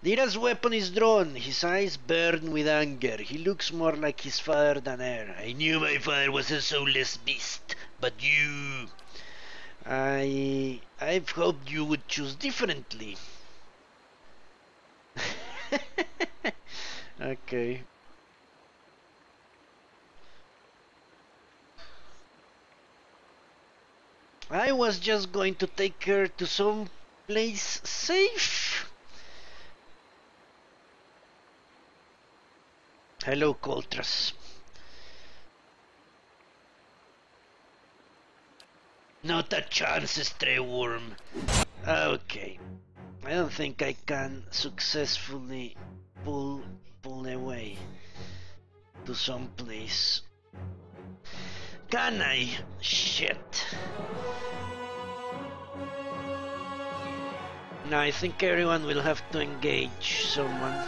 Lyra's weapon is drawn. His eyes burn with anger. He looks more like his father than her. I knew my father was a soulless beast, but you... I've hoped you would choose differently. Okay. I was just going to take her to some place safe. Hello, Coltras. Not a chance, stray worm. Okay. I don't think I can successfully pull away to some place. Can I? Shit. No, I think everyone will have to engage someone.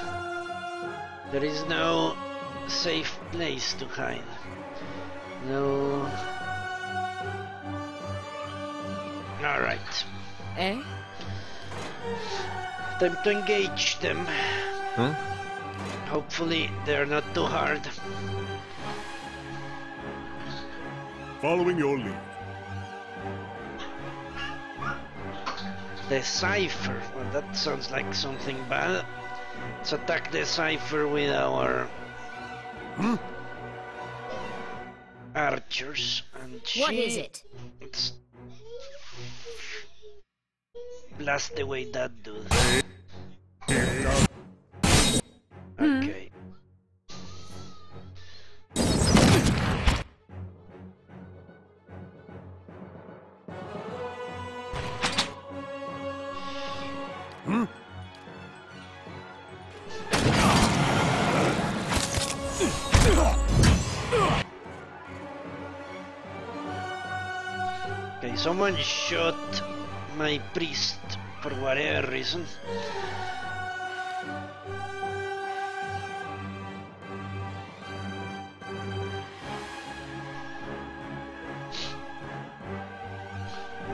There is no safe place to hide. No. Alright. Eh? Time to engage them. Huh? Hopefully they're not too hard. Following your lead. The cipher. Well, that sounds like something bad. Let's attack the cipher with our archers. And What is it? Let's blast away that dude. Okay. Okay, someone shot my priest for whatever reason.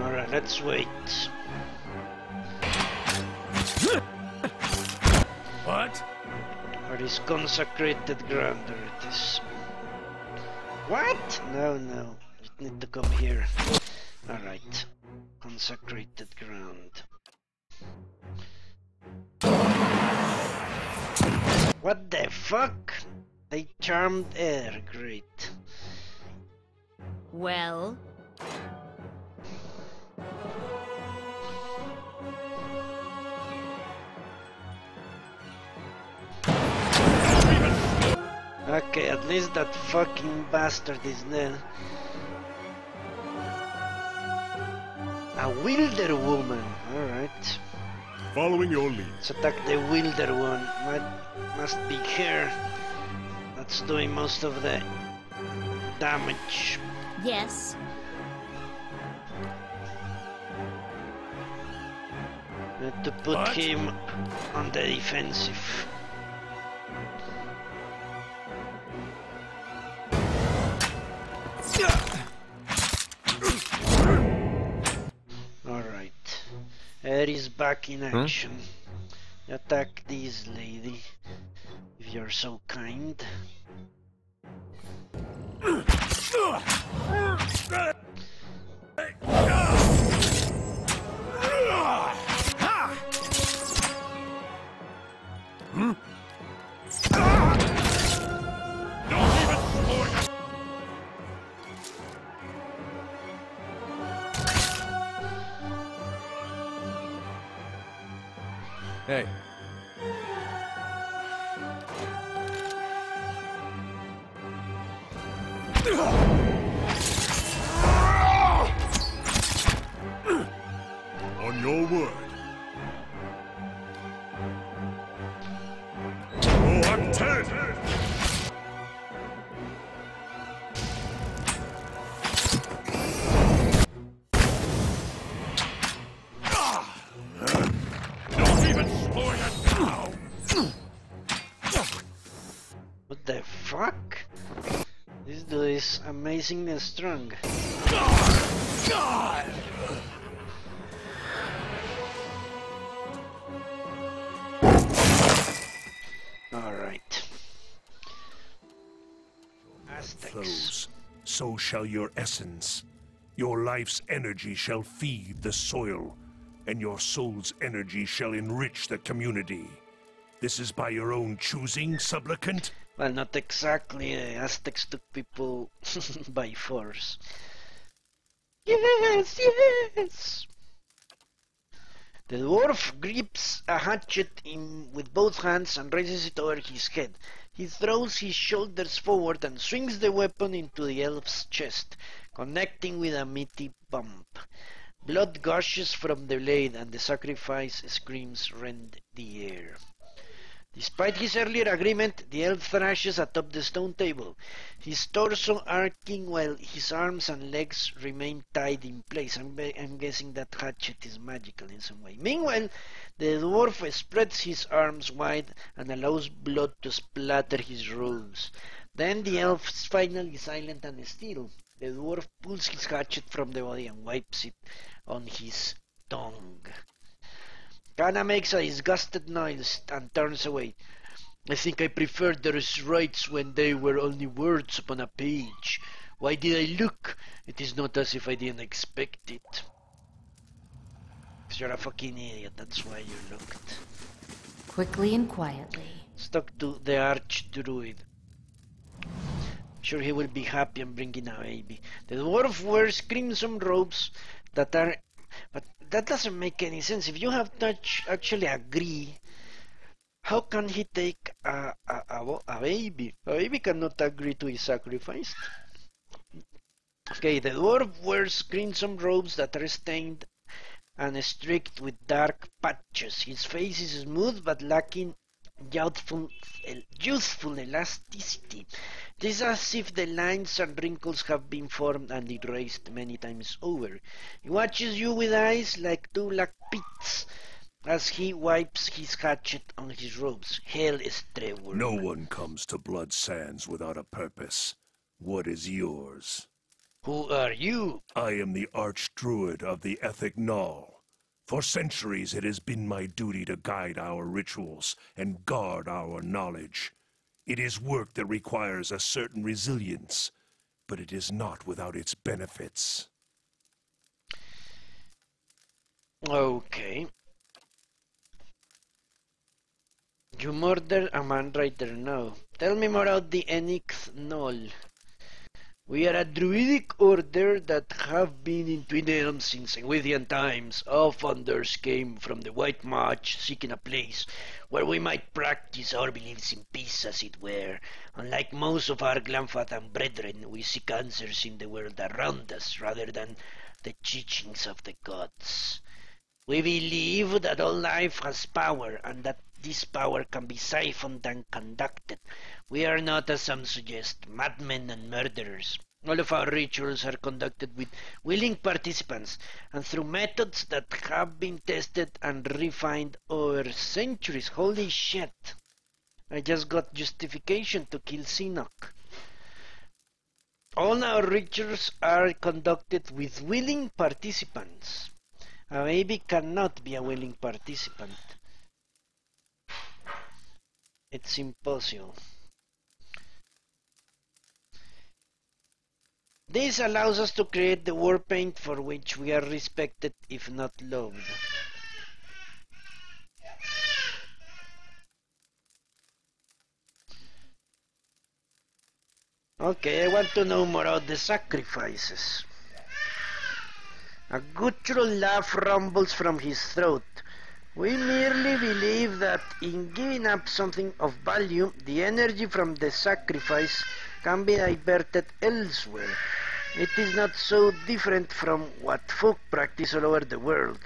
Alright, let's wait. What? Where is consecrated ground? There it is. What? No, no. You need to come here. Alright. Consecrated ground. What the fuck? They charmed air. Great. Well... Okay, at least that fucking bastard is dead. A wilder woman. Alright. Following your lead. Let's attack the wilder one. Must be her. That's doing most of the damage. Yes. Need to put him on the defensive. Alright. Air is back in action. Attack this lady, if you're so kind. Hey. On your word. Oh, I'm 10. What the fuck? This dude is amazingly strong. God! Aztecs. flows, so shall your essence. Your life's energy shall feed the soil, and your soul's energy shall enrich the community. This is by your own choosing, supplicant? Well, not exactly. The Aztecs took people by force. Yes, yes! The dwarf grips a hatchet with both hands and raises it over his head. He throws his shoulders forward and swings the weapon into the elf's chest, connecting with a meaty bump. Blood gushes from the blade and the sacrifice screams rend the air. Despite his earlier agreement, the elf thrashes atop the stone table, his torso arcing while his arms and legs remain tied in place. I'm guessing that hatchet is magical in some way. Meanwhile, the dwarf spreads his arms wide and allows blood to splatter his robes. Then the elf is finally silent and still. The dwarf pulls his hatchet from the body and wipes it on his tongue. Kana makes a disgusted noise and turns away. I think I preferred those rites when they were only words upon a page. Why did I look? It is not as if I didn't expect it. Because you're a fucking idiot, that's why you looked. Quickly and quietly. Stuck to the archdruid. Sure he will be happy I'm bringing a baby. The dwarf wears crimson robes that are... But that doesn't make any sense. If you have to actually agree, how can he take a baby? A baby cannot agree to be sacrificed. Okay, the dwarf wears crimson robes that are stained and streaked with dark patches. His face is smooth but lacking youthful elasticity. It is as if the lines and wrinkles have been formed and erased many times over. He watches you with eyes like two black pits as he wipes his hatchet on his robes. Hail Estreward. No one comes to Blood Sands without a purpose. What is yours? Who are you? I am the Archdruid of the Ethic Null. For centuries it has been my duty to guide our rituals and guard our knowledge. It is work that requires a certain resilience, but it is not without its benefits. Okay. You murdered a man right there now. Tell me more about the Ethic Null. We are a druidic order that have been in Twin Elms since Enwithian times. Our founders came from the White March, seeking a place where we might practice our beliefs in peace, as it were. Unlike most of our Glanfathan brethren, we seek answers in the world around us, rather than the teachings of the gods. We believe that all life has power, and that this power can be siphoned and conducted. We are not, as some suggest, madmen and murderers. All of our rituals are conducted with willing participants and through methods that have been tested and refined over centuries. Holy shit. I just got justification to kill Sinnoh. All our rituals are conducted with willing participants. A baby cannot be a willing participant. It's impossible. This allows us to create the war paint for which we are respected, if not loved. Okay, I want to know more about the sacrifices. A guttural laugh rumbles from his throat. We merely believe that in giving up something of value, the energy from the sacrifice can be diverted elsewhere. It is not so different from what folk practice all over the world.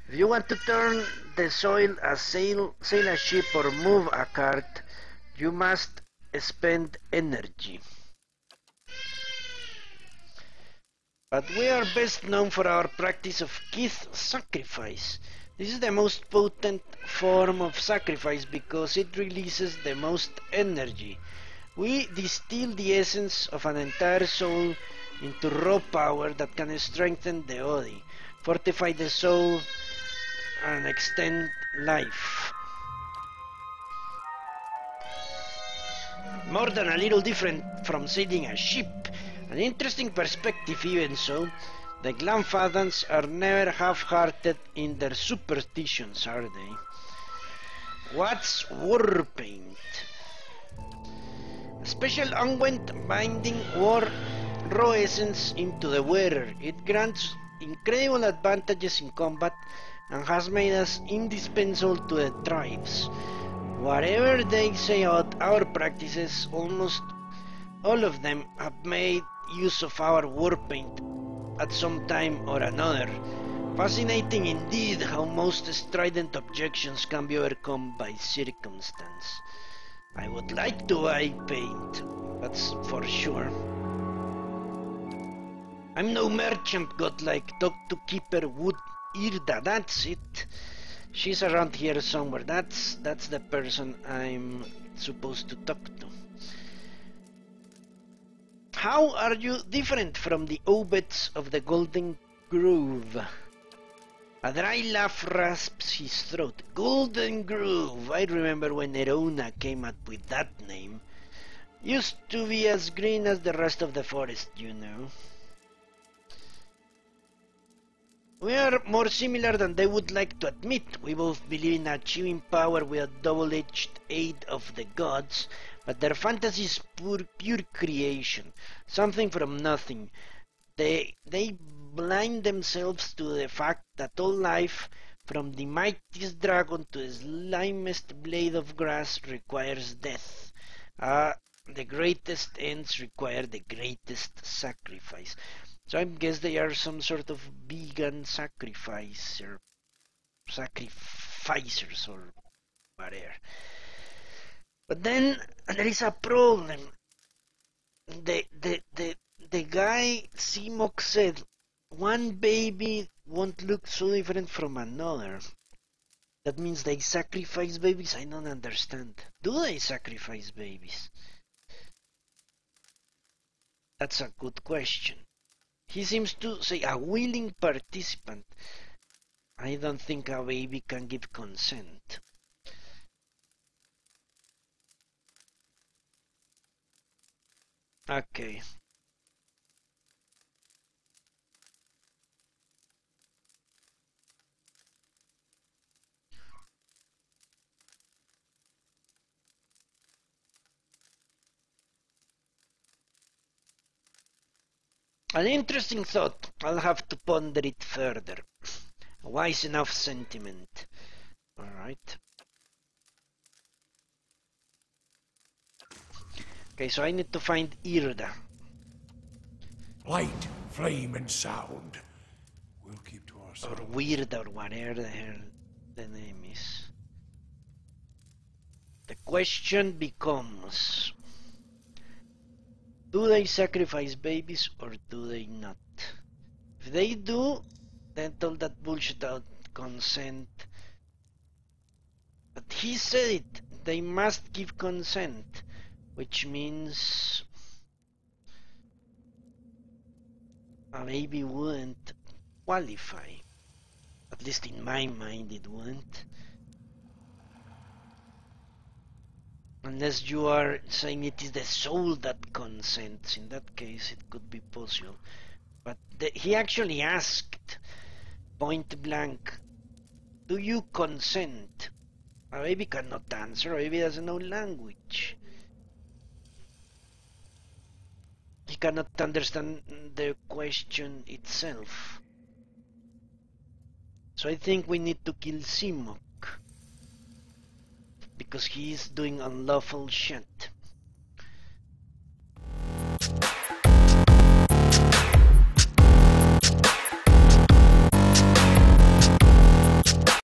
If you want to turn the soil, sail a ship or move a cart, you must spend energy. But we are best known for our practice of Kith sacrifice. This is the most potent form of sacrifice because it releases the most energy. We distill the essence of an entire soul into raw power that can strengthen the body, fortify the soul, and extend life. more than a little different from sailing a ship. An interesting perspective even so. The Glamphadans are never half-hearted in their superstitions, are they? What's war paint? A special unguent binding war raw essence into the wearer. It grants incredible advantages in combat and has made us indispensable to the tribes. Whatever they say about our practices, almost all of them have made use of our war paint at some time or another. Fascinating indeed how most strident objections can be overcome by circumstance. I would like to buy paint, that's for sure. I'm no merchant godlike. Talk to Keeper Wood Irda, that's it. She's around here somewhere. That's the person I'm supposed to talk to. How are you different from the obits of the Golden Grove? A dry laugh rasps his throat. Golden Grove. I remember when Nerona came up with that name. Used to be as green as the rest of the forest, you know. We are more similar than they would like to admit. We both believe in achieving power with a double-edged aid of the gods, but their fantasy is pure creation, something from nothing. They blind themselves to the fact that all life, from the mightiest dragon to the slimest blade of grass, requires death. The greatest ends require the greatest sacrifice. So I guess they are some sort of vegan sacrificers or whatever. But then there is a problem. The guy Simok said one baby won't look so different from another. That means they sacrifice babies? I don't understand. Do they sacrifice babies? That's a good question. He seems to say a willing participant. I don't think a baby can give consent. Okay. An interesting thought. I'll have to ponder it further. A wise enough sentiment. Alright. Okay, so I need to find Irda. Light, flame, and sound. We'll keep to Or ourselves. Weird, or whatever the hell the name is. The question becomes, do they sacrifice babies or do they not? If they do, then all that bullshit about consent. But he said it, they must give consent, which means a baby wouldn't qualify. At least in my mind it wouldn't. Unless you are saying it is the soul that consents. In that case it could be possible. But he actually asked point blank, do you consent? A baby cannot answer, a baby doesn't know language. He cannot understand the question itself. So I think we need to kill Simok, because he is doing unlawful shit.